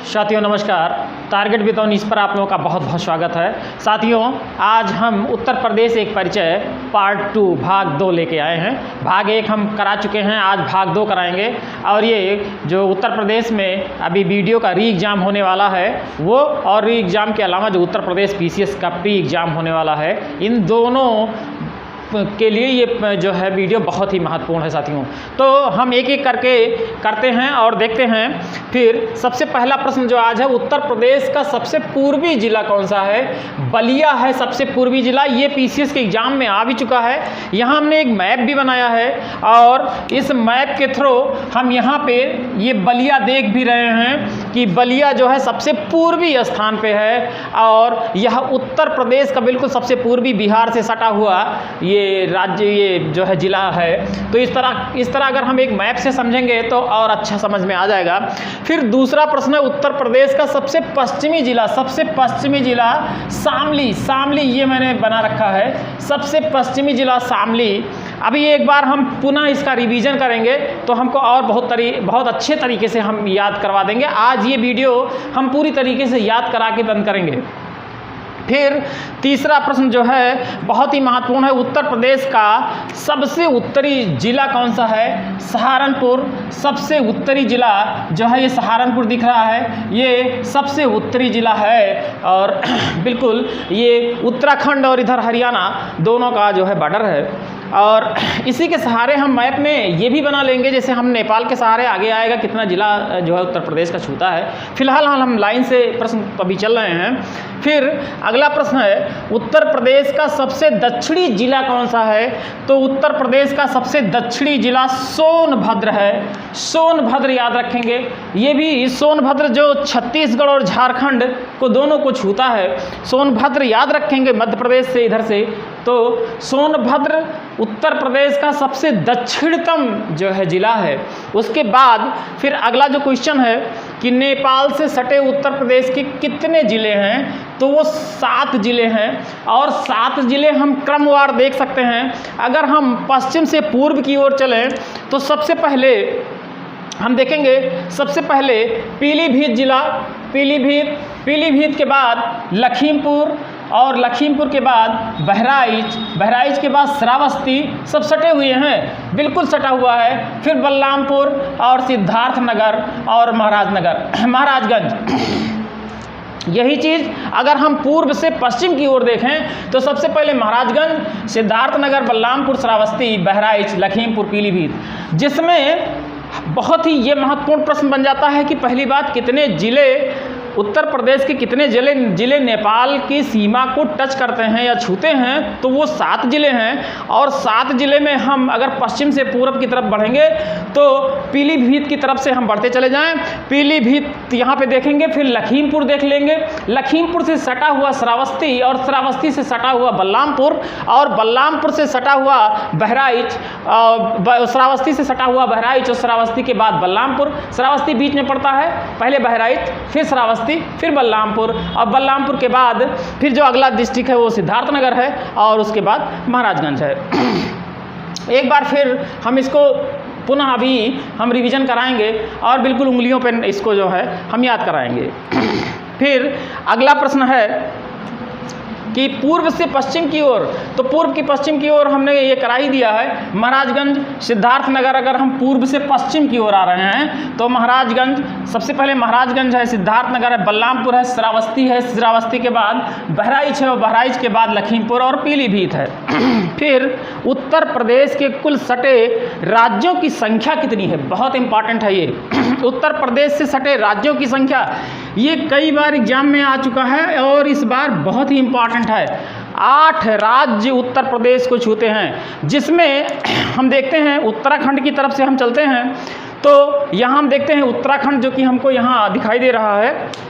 साथियों नमस्कार। Target with on इस पर आप लोगों का बहुत बहुत स्वागत है। साथियों आज हम उत्तर प्रदेश एक परिचय पार्ट 2 भाग 2 लेके आए हैं। भाग 1 हम करा चुके हैं, आज भाग 2 कराएंगे। और ये जो उत्तर प्रदेश में अभी वीडियो का री एग्ज़ाम होने वाला है वो, और री एग्ज़ाम के अलावा जो उत्तर प्रदेश PCS का प्री एग्ज़ाम होने वाला है, इन दोनों के लिए ये जो है वीडियो बहुत ही महत्वपूर्ण है साथियों। तो हम एक एक करके करते हैं और देखते हैं। फिर सबसे पहला प्रश्न जो आज है, उत्तर प्रदेश का सबसे पूर्वी जिला कौन सा है? बलिया है सबसे पूर्वी जिला। ये PCS के एग्जाम में आ भी चुका है। यहाँ हमने एक मैप भी बनाया है और इस मैप के थ्रू हम यहाँ पे ये बलिया देख भी रहे हैं कि बलिया जो है सबसे पूर्वी स्थान पे है और यह उत्तर प्रदेश का बिल्कुल सबसे पूर्वी बिहार से सटा हुआ ये राज्य, ये जो है जिला है। तो इस तरह अगर हम एक मैप से समझेंगे तो और अच्छा समझ में आ जाएगा। फिर दूसरा प्रश्न है, उत्तर प्रदेश का सबसे पश्चिमी जिला। सबसे पश्चिमी जिला शामली। शामली ये मैंने बना रखा है, सबसे पश्चिमी जिला शामली। अभी एक बार हम पुनः इसका रिवीजन करेंगे तो हमको और बहुत अच्छे तरीके से हम याद करवा देंगे। आज ये वीडियो हम पूरी तरीके से याद करा के बंद करेंगे। फिर तीसरा प्रश्न जो है बहुत ही महत्वपूर्ण है, उत्तर प्रदेश का सबसे उत्तरी जिला कौन सा है? सहारनपुर। सबसे उत्तरी जिला जो है ये सहारनपुर दिख रहा है, ये सबसे उत्तरी जिला है। और बिल्कुल ये उत्तराखंड और इधर हरियाणा दोनों का जो है बॉर्डर है। और इसी के सहारे हम मैप में ये भी बना लेंगे, जैसे हम नेपाल के सहारे आगे आएगा कितना जिला जो है उत्तर प्रदेश का छूता है। फिलहाल हम लाइन से प्रश्न अभी चल रहे हैं। फिर अगला प्रश्न है, उत्तर प्रदेश का सबसे दक्षिणी जिला कौन सा है? तो उत्तर प्रदेश का सबसे दक्षिणी जिला सोनभद्र है। सोनभद्र याद रखेंगे। ये भी सोनभद्र जो छत्तीसगढ़ और झारखंड को दोनों को छूता है, सोनभद्र याद रखेंगे मध्य प्रदेश से इधर से। तो सोनभद्र उत्तर प्रदेश का सबसे दक्षिणतम जो है जिला है। उसके बाद फिर अगला जो क्वेश्चन है कि नेपाल से सटे उत्तर प्रदेश के कितने ज़िले हैं? तो वो 7 ज़िले हैं। और 7 ज़िले हम क्रमवार देख सकते हैं। अगर हम पश्चिम से पूर्व की ओर चलें तो सबसे पहले हम देखेंगे, सबसे पहले पीलीभीत जिला। पीलीभीत के बाद लखीमपुर, और लखीमपुर के बाद बहराइच के बाद श्रावस्ती, सब सटे हुए हैं, बिल्कुल सटा हुआ है। फिर बलरामपुर और सिद्धार्थनगर और महाराजगंज। यही चीज़ अगर हम पूर्व से पश्चिम की ओर देखें तो सबसे पहले महाराजगंज, सिद्धार्थनगर, बलरामपुर, श्रावस्ती, बहराइच, लखीमपुर, पीलीभीत। जिसमें बहुत ही ये महत्वपूर्ण प्रश्न बन जाता है कि पहली बात, कितने जिले उत्तर प्रदेश के कितने जिले नेपाल की सीमा को टच करते हैं या छूते हैं? तो वो 7 जिले हैं। और 7 जिले में हम अगर पश्चिम से पूर्व की तरफ बढ़ेंगे तो पीलीभीत की तरफ से हम बढ़ते चले जाएं। पीलीभीत यहाँ पे देखेंगे, फिर लखीमपुर देख लेंगे, लखीमपुर से सटा हुआ श्रावस्ती, और श्रावस्ती से सटा हुआ बलरामपुर, और बलरामपुर से सटा हुआ बहराइच, श्रावस्ती से सटा हुआ बहराइच, और श्रावस्ती के बाद बलरामपुर। श्रावस्ती बीच में पड़ता है, पहले बहराइच, फिर श्रावस्ती, फिर बलरामपुर, और बलरामपुर के बाद फिर जो अगला डिस्ट्रिक्ट है वो सिद्धार्थनगर है, और उसके बाद महाराजगंज है। एक बार फिर हम इसको पुनः अभी हम रिवीजन कराएंगे और बिल्कुल उंगलियों पे इसको जो है हम याद कराएंगे। फिर अगला प्रश्न है कि पूर्व से पश्चिम की ओर, तो पूर्व की पश्चिम की ओर हमने ये करा ही दिया है। महाराजगंज, सिद्धार्थनगर, अगर हम पूर्व से पश्चिम की ओर आ रहे हैं तो महाराजगंज, सबसे पहले महाराजगंज है, सिद्धार्थनगर है, बलरामपुर है, श्रावस्ती है, श्रावस्ती के बाद बहराइच है, और बहराइच के बाद लखीमपुर और पीलीभीत है। फिर उत्तर प्रदेश के कुल सटे राज्यों की संख्या कितनी है? बहुत इंपॉर्टेंट है ये। उत्तर प्रदेश से सटे राज्यों की संख्या, ये कई बार एग्जाम में आ चुका है और इस बार बहुत ही इंपॉर्टेंट है। 8 राज्य उत्तर प्रदेश को छूते हैं, जिसमें हम देखते हैं उत्तराखंड की तरफ से हम चलते हैं तो यहाँ हम देखते हैं उत्तराखंड, जो कि हमको यहाँ दिखाई दे रहा है।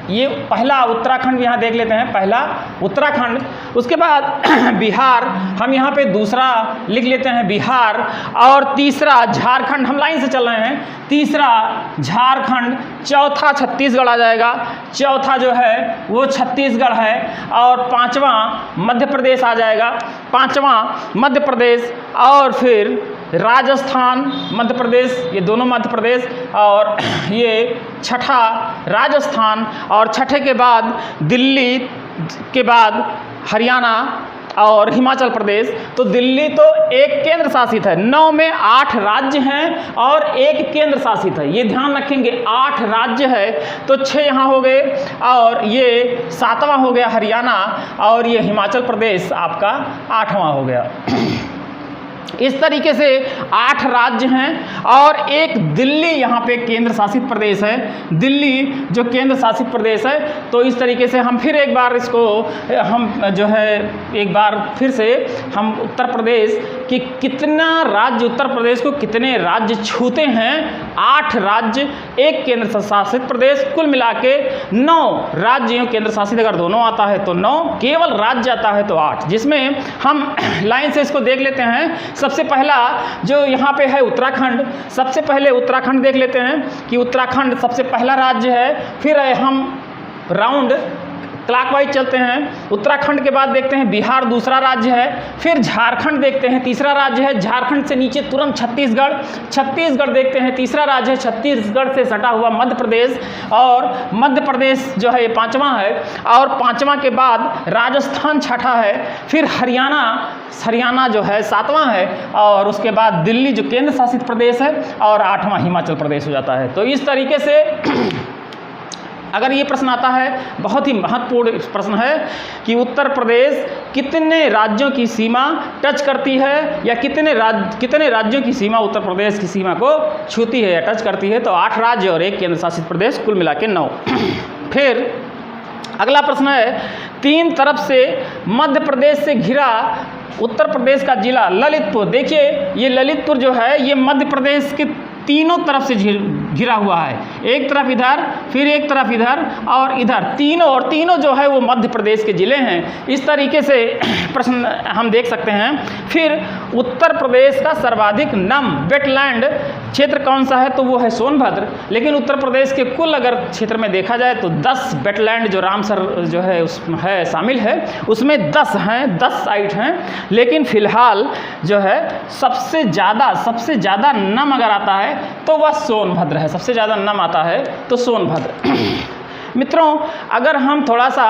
ये पहला उत्तराखंड यहाँ देख लेते हैं, पहला उत्तराखंड। उसके बाद बिहार, हम यहाँ पे दूसरा लिख लेते हैं बिहार, और तीसरा झारखंड, हम लाइन से चल रहे हैं, तीसरा झारखंड, चौथा छत्तीसगढ़ आ जाएगा, चौथा जो है वो छत्तीसगढ़ है, और पांचवा मध्य प्रदेश आ जाएगा, पांचवा मध्य प्रदेश, और फिर राजस्थान मध्य प्रदेश, ये दोनों मध्य प्रदेश, और ये छठा राजस्थान, और छठे के बाद दिल्ली के बाद हरियाणा और हिमाचल प्रदेश। तो दिल्ली तो एक केंद्र शासित है, 9 में 8 राज्य हैं और एक केंद्र शासित है, ये ध्यान रखेंगे। 8 राज्य है तो 6 यहाँ हो गए, और ये 7वां हो गया हरियाणा, और ये हिमाचल प्रदेश आपका 8वां हो गया। इस तरीके से 8 राज्य हैं और एक दिल्ली यहाँ पे केंद्र शासित प्रदेश है, दिल्ली जो केंद्र शासित प्रदेश है। तो इस तरीके से हम फिर एक बार इसको हम जो है एक बार फिर से हम उत्तर प्रदेश कि कितना राज्य, उत्तर प्रदेश को कितने राज्य छूते हैं, 8 राज्य, एक केंद्र शासित प्रदेश, कुल मिला के 9 राज्य। केंद्र शासित अगर दोनों आता है तो 9, केवल राज्य आता है तो 8, जिसमें हम लाइन से इसको देख लेते हैं। सबसे पहला जो यहाँ पे है उत्तराखंड, सबसे पहले उत्तराखंड देख लेते हैं कि उत्तराखंड सबसे पहला राज्य है। फिर हम राउंड क्लॉकवाइज चलते हैं, उत्तराखंड के बाद देखते हैं बिहार दूसरा राज्य है, फिर झारखंड देखते हैं तीसरा राज्य है, झारखंड से नीचे तुरंत छत्तीसगढ़, छत्तीसगढ़ देखते हैं तीसरा राज्य है, छत्तीसगढ़ से सटा हुआ मध्य प्रदेश, और मध्य प्रदेश जो है ये 5वां है, और 5वां के बाद राजस्थान छठा है, फिर हरियाणा जो है 7वां है, और उसके बाद दिल्ली जो केंद्र शासित प्रदेश है, और 8वां हिमाचल प्रदेश हो जाता है। तो इस तरीके से अगर ये प्रश्न आता है, बहुत ही महत्वपूर्ण प्रश्न है कि उत्तर प्रदेश कितने राज्यों की सीमा टच करती है, या कितने राज्यों की सीमा उत्तर प्रदेश की सीमा को छूती है या टच करती है, तो 8 राज्य और एक केंद्र शासित प्रदेश, कुल मिला के 9। फिर अगला प्रश्न है, 3 तरफ से मध्य प्रदेश से घिरा उत्तर प्रदेश का जिला ललितपुर। देखिए ये ललितपुर जो है ये मध्य प्रदेश के तीनों तरफ से घिरा हुआ है, एक तरफ इधर, फिर एक तरफ इधर और इधर, तीनों जो है वो मध्य प्रदेश के ज़िले हैं। इस तरीके से प्रश्न हम देख सकते हैं। फिर उत्तर प्रदेश का सर्वाधिक नम वेटलैंड क्षेत्र कौन सा है, तो वो है सोनभद्र। लेकिन उत्तर प्रदेश के कुल अगर क्षेत्र में देखा जाए तो 10 वेटलैंड जो रामसर जो है उसमें है शामिल है, उसमें 10 हैं, 10 साइट हैं। लेकिन फिलहाल जो है सबसे ज़्यादा नम अगर आता है तो वह सोनभद्र है, सबसे ज़्यादा नम आता है तो सोनभद्र। मित्रों अगर हम थोड़ा सा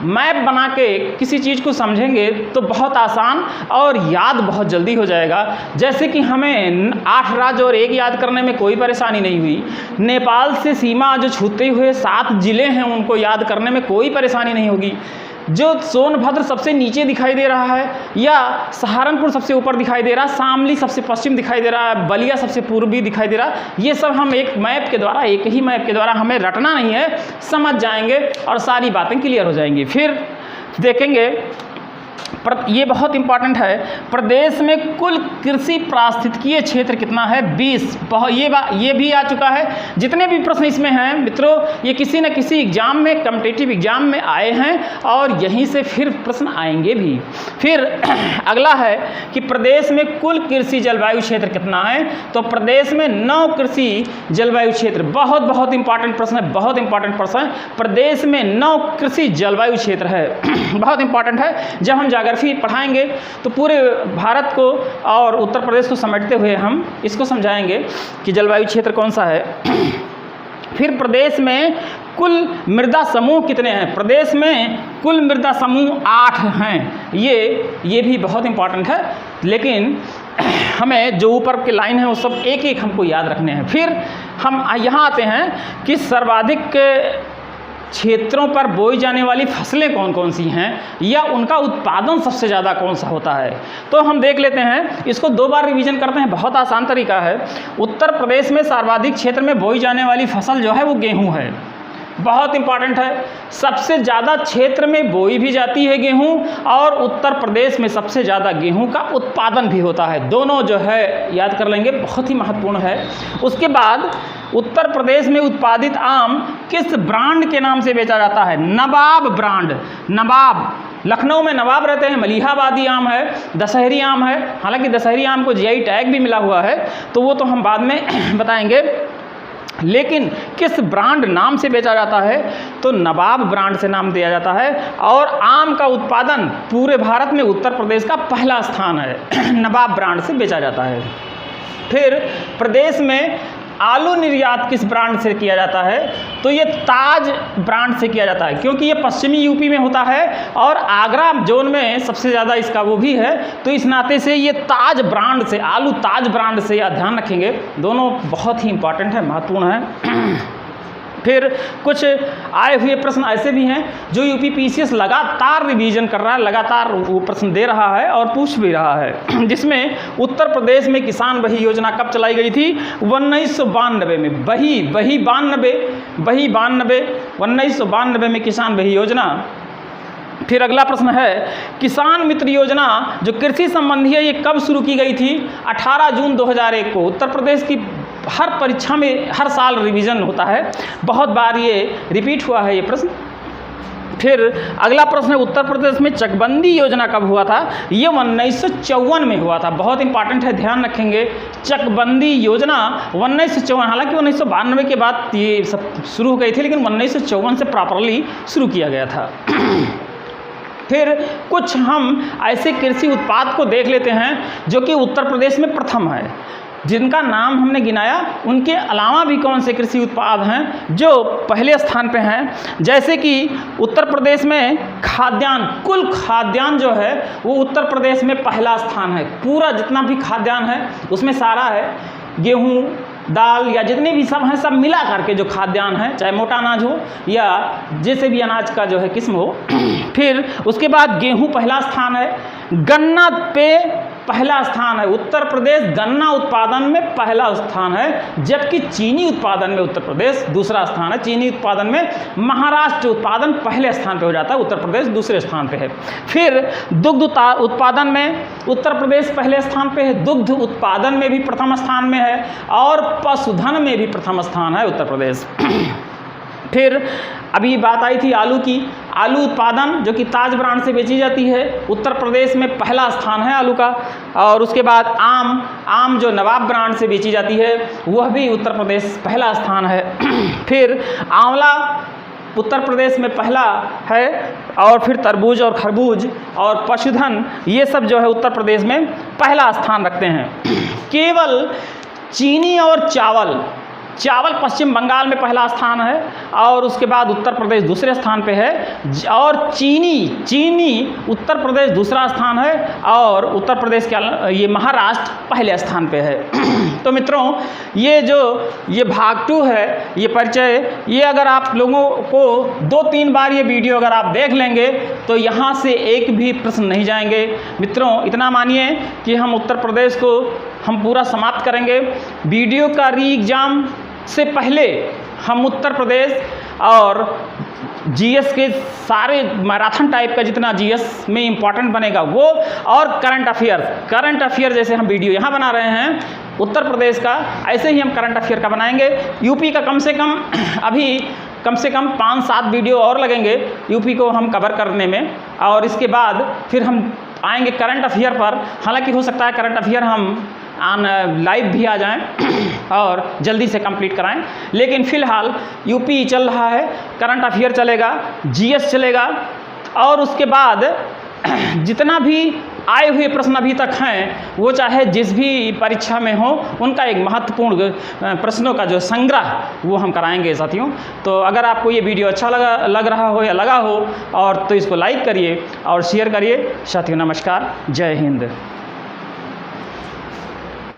मैप बना के किसी चीज़ को समझेंगे तो बहुत आसान और याद बहुत जल्दी हो जाएगा। जैसे कि हमें 8 राज्य और एक याद करने में कोई परेशानी नहीं हुई, नेपाल से सीमा जो छूते हुए 7 जिले हैं उनको याद करने में कोई परेशानी नहीं होगी। जो सोनभद्र सबसे नीचे दिखाई दे रहा है, या सहारनपुर सबसे ऊपर दिखाई दे रहा है, शामली सबसे पश्चिम दिखाई दे रहा है, बलिया सबसे पूर्वी दिखाई दे रहा है, ये सब हम एक ही मैप के द्वारा हमें रटना नहीं है, समझ जाएंगे और सारी बातें क्लियर हो जाएंगी। फिर देखेंगे ये बहुत इंपॉर्टेंट है, प्रदेश में कुल कृषि पारिस्थितिकीय क्षेत्र कितना है, 20। ये भी आ चुका है। जितने भी प्रश्न इसमें हैं मित्रों ये किसी न किसी एग्जाम में, कॉम्पिटिटिव एग्जाम में आए हैं और यहीं से फिर प्रश्न आएंगे भी। फिर अगला है कि प्रदेश में कुल कृषि जलवायु क्षेत्र कितना है, तो प्रदेश में 9 कृषि जलवायु क्षेत्र, बहुत इंपॉर्टेंट प्रश्न है, बहुत इंपॉर्टेंट प्रश्न है। प्रदेश में 9 कृषि जलवायु क्षेत्र है, बहुत इंपॉर्टेंट है। जब हम ज्योग्राफी पढ़ाएंगे तो पूरे भारत को और उत्तर प्रदेश को समेटते हुए हम इसको समझाएंगे कि जलवायु क्षेत्र कौन सा है। फिर प्रदेश में कुल मृदा समूह कितने हैं, प्रदेश में कुल मृदा समूह 8 हैं। ये भी बहुत इंपॉर्टेंट है, लेकिन हमें जो ऊपर के लाइन है वो सब एक हमको याद रखने हैं। फिर हम यहाँ आते हैं कि सर्वाधिक क्षेत्रों पर बोई जाने वाली फसलें कौन कौन सी हैं, या उनका उत्पादन सबसे ज़्यादा कौन सा होता है। तो हम देख लेते हैं, इसको 2 बार रिवीजन करते हैं, बहुत आसान तरीका है। उत्तर प्रदेश में सर्वाधिक क्षेत्र में बोई जाने वाली फसल जो है वो गेहूँ है, बहुत इंपॉर्टेंट है। सबसे ज़्यादा क्षेत्र में बोई भी जाती है गेहूं, और उत्तर प्रदेश में सबसे ज़्यादा गेहूं का उत्पादन भी होता है। दोनों जो है याद कर लेंगे, बहुत ही महत्वपूर्ण है। उसके बाद उत्तर प्रदेश में उत्पादित आम किस ब्रांड के नाम से बेचा जाता है, नवाब ब्रांड। नवाब, लखनऊ में नवाब रहते हैं, मलिहाबादी आम है, दशहरी आम है। हालांकि दशहरी आम को जीआई टैग भी मिला हुआ है, तो वो तो हम बाद में बताएंगे। लेकिन किस ब्रांड नाम से बेचा जाता है, तो नवाब ब्रांड से नाम दिया जाता है। और आम का उत्पादन पूरे भारत में उत्तर प्रदेश का पहला स्थान है, नवाब ब्रांड से बेचा जाता है। फिर प्रदेश में आलू निर्यात किस ब्रांड से किया जाता है? तो ये ताज ब्रांड से किया जाता है, क्योंकि ये पश्चिमी यूपी में होता है और आगरा जोन में सबसे ज़्यादा इसका वो भी है, तो इस नाते से ये ताज ब्रांड से, आलू ताज ब्रांड से, या ध्यान रखेंगे, दोनों बहुत ही इंपॉर्टेंट है, महत्वपूर्ण है। फिर कुछ आए हुए प्रश्न ऐसे भी हैं जो यूपी पीसीएस लगातार रिवीजन कर रहा है, लगातार वो प्रश्न दे रहा है और पूछ भी रहा है, जिसमें उत्तर प्रदेश में किसान बही योजना कब चलाई गई थी? 1992 में। बही 1992 में किसान बही योजना। फिर अगला प्रश्न है, किसान मित्र योजना जो कृषि संबंधी है, ये कब शुरू की गई थी? 18 जून 2001 को। उत्तर प्रदेश की हर परीक्षा में हर साल रिवीजन होता है, बहुत बार ये रिपीट हुआ है ये प्रश्न। फिर अगला प्रश्न है, उत्तर प्रदेश में चकबंदी योजना कब हुआ था? ये 1954 में हुआ था, बहुत इंपॉर्टेंट है, ध्यान रखेंगे। चकबंदी योजना 1954, हालांकि 1992 के बाद ये सब शुरू हो गई थी, लेकिन 1954 से प्रॉपरली शुरू किया गया था। फिर कुछ हम ऐसे कृषि उत्पाद को देख लेते हैं जो कि उत्तर प्रदेश में प्रथम है, जिनका नाम हमने गिनाया, उनके अलावा भी कौन से कृषि उत्पाद हैं जो पहले स्थान पे हैं। जैसे कि उत्तर प्रदेश में खाद्यान्न, कुल खाद्यान्न जो है वो उत्तर प्रदेश में पहला स्थान है। पूरा जितना भी खाद्यान्न है उसमें सारा है, गेहूँ, दाल या जितने भी सब हैं, सब मिला करके जो खाद्यान्न है, चाहे मोटा अनाज हो या जैसे भी अनाज का जो है किस्म हो। फिर उसके बाद गेहूं पहला स्थान है, गन्ना पे पहला स्थान है, उत्तर प्रदेश गन्ना उत्पादन में पहला स्थान है, जबकि चीनी उत्पादन में उत्तर प्रदेश दूसरा स्थान है। चीनी उत्पादन में महाराष्ट्र उत्पादन पहले स्थान पे हो जाता है, उत्तर प्रदेश दूसरे स्थान पे है। फिर दुग्ध उत्पादन में उत्तर प्रदेश पहले स्थान पे है, दुग्ध उत्पादन में भी प्रथम स्थान में है, और पशुधन में भी प्रथम स्थान है उत्तर प्रदेश। फिर अभी बात आई थी आलू की, आलू उत्पादन जो कि ताज ब्रांड से बेची जाती है, उत्तर प्रदेश में पहला स्थान है आलू का। और उसके बाद आम जो नवाब ब्रांड से बेची जाती है, वह भी उत्तर प्रदेश पहला स्थान है। फिर आंवला उत्तर प्रदेश में पहला है, और फिर तरबूज और खरबूज और पशुधन, ये सब जो है उत्तर प्रदेश में पहला स्थान रखते हैं। केवल चीनी और चावल पश्चिम बंगाल में पहला स्थान है, और उसके बाद उत्तर प्रदेश दूसरे स्थान पे है, और चीनी उत्तर प्रदेश दूसरा स्थान है, और उत्तर प्रदेश के ये महाराष्ट्र पहले स्थान पे है। तो मित्रों, ये भाग 2 है, ये परिचय, ये अगर आप लोगों को 2-3 बार ये वीडियो अगर आप देख लेंगे तो यहाँ से एक भी प्रश्न नहीं जाएंगे। मित्रों, इतना मानिए कि हम उत्तर प्रदेश को हम पूरा समाप्त करेंगे। वीडियो का री एग्ज़ाम से पहले हम उत्तर प्रदेश और जीएस के सारे मैराथन टाइप का जितना जीएस में इम्पॉर्टेंट बनेगा वो, और करंट अफेयर जैसे हम वीडियो यहाँ बना रहे हैं उत्तर प्रदेश का, ऐसे ही हम करंट अफेयर का बनाएंगे। यूपी का कम से कम 5-7 वीडियो और लगेंगे यूपी को हम कवर करने में, और इसके बाद फिर हम आएंगे करंट अफेयर पर। हालांकि हो सकता है करंट अफेयर हम लाइव भी आ जाएं और जल्दी से कंप्लीट कराएं, लेकिन फ़िलहाल यूपी चल रहा है, करंट अफेयर चलेगा, जीएस चलेगा, और उसके बाद जितना भी आए हुए प्रश्न अभी तक हैं वो चाहे जिस भी परीक्षा में हो, उनका एक महत्वपूर्ण प्रश्नों का जो संग्रह वो हम कराएंगे साथियों। तो अगर आपको ये वीडियो अच्छा लग रहा हो या लगा हो और तो इसको लाइक करिए और शेयर करिए। साथियों नमस्कार, जय हिंद।